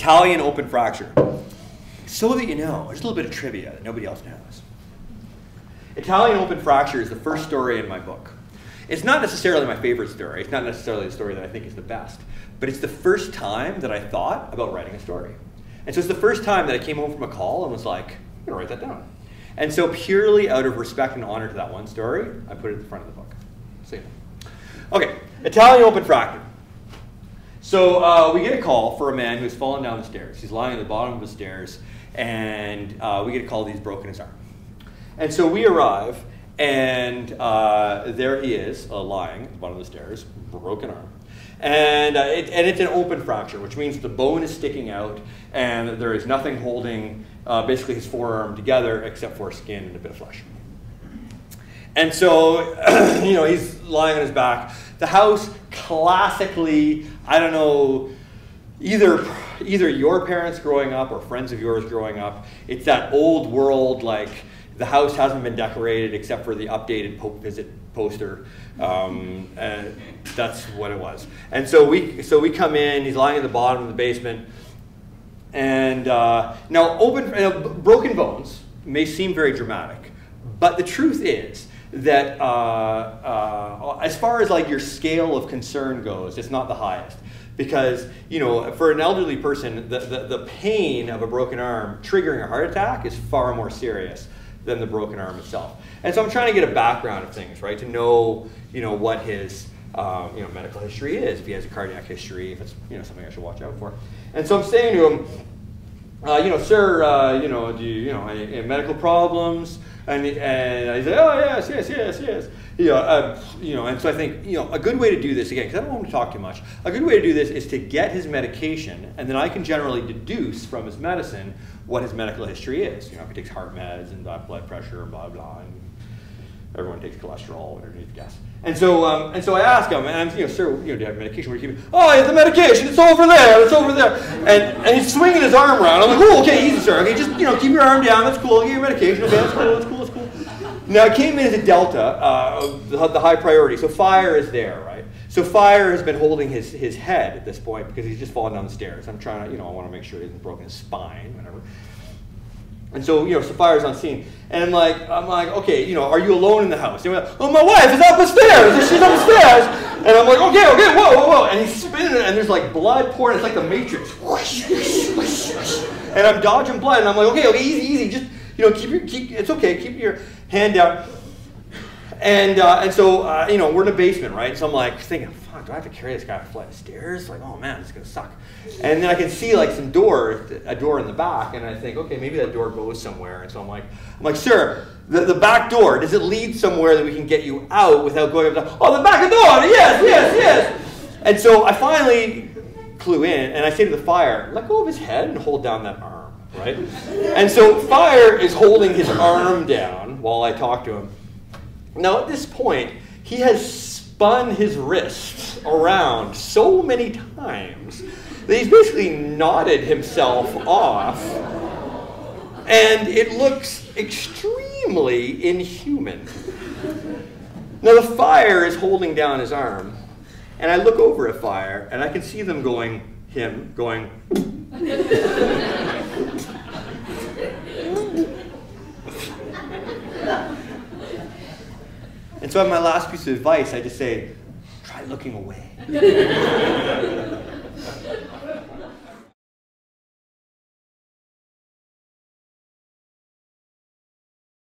Italian open fracture. So that you know, there's a little bit of trivia that nobody else knows. Italian open fracture is the first story in my book. It's not necessarily my favorite story. It's not necessarily the story that I think is the best. But it's the first time that I thought about writing a story. And so it's the first time that I came home from a call and was like, I'm going to write that down. And so purely out of respect and honor to that one story, I put it at the front of the book. So, okay, Italian open fracture. So we get a call for a man who's fallen down the stairs. He's lying at the bottom of the stairs, and we get a call that he's broken his arm. And so we arrive, and there he is, lying at the bottom of the stairs, broken arm. And it's an open fracture, which means the bone is sticking out, and there is nothing holding basically his forearm together except for skin and a bit of flesh. And so, he's lying on his back. The house, classically, I don't know, either your parents growing up or friends of yours growing up, it's that old world, like, the house hasn't been decorated except for the updated Pope visit poster. And that's what it was. And so we come in, he's lying at the bottom of the basement. And now broken bones may seem very dramatic, but the truth is that as far as like your scale of concern goes, it's not the highest. Because, for an elderly person, the pain of a broken arm triggering a heart attack is far more serious than the broken arm itself. And so I'm trying to get a background of things, right? To know, what his, medical history is, if he has a cardiac history, if it's, something I should watch out for. And so I'm saying to him, sir, do you, any medical problems? And he said, oh, yes. And so I think, a good way to do this, again, because I don't want him to talk too much, a good way to do this is to get his medication, and then I can generally deduce from his medicine what his medical history is. If he takes heart meds and blood pressure and blah, blah, and everyone takes cholesterol underneath gas. And so I ask him, and I'm, sir, do you have medication? Where do you keep it? Oh, I have the medication. It's over there. And he's swinging his arm around. I'm like, oh, okay, easy, sir. Okay, just, keep your arm down. That's cool. I'll give you medication. Okay, that's cool. Now, it came in as a delta, the high priority. So fire is there, right? So fire has been holding his head at this point because he's just fallen down the stairs. I'm trying to, I want to make sure he hasn't broken his spine, whatever. And so, so fire's on scene. And I'm like, okay, are you alone in the house? And like, oh, my wife is up the stairs. She's upstairs. And I'm like, okay, whoa. And he's spinning it, and there's like blood pouring. It's like the Matrix. And I'm dodging blood, and I'm like, okay, easy. Just, it's okay. Keep your hand down. And so, we're in a basement, right? So I'm like thinking, fuck, do I have to carry this guy up a flight of stairs? Like, oh man, this is gonna suck. And then I can see like a door in the back, and I think, okay, maybe that door goes somewhere. And so I'm like, sir, the back door, does it lead somewhere that we can get you out without going up? Oh, the back door, yes. And so I finally clue in, and I say to the fire, let go of his head and hold down that arm, right? And so fire is holding his arm down while I talk to him. Now, at this point, he has spun his wrist around so many times that he's basically nodded himself off, and it looks extremely inhuman. Now, the fire is holding down his arm, and I look over at fire, and I can see them going. And so on my last piece of advice, I just say, try looking away.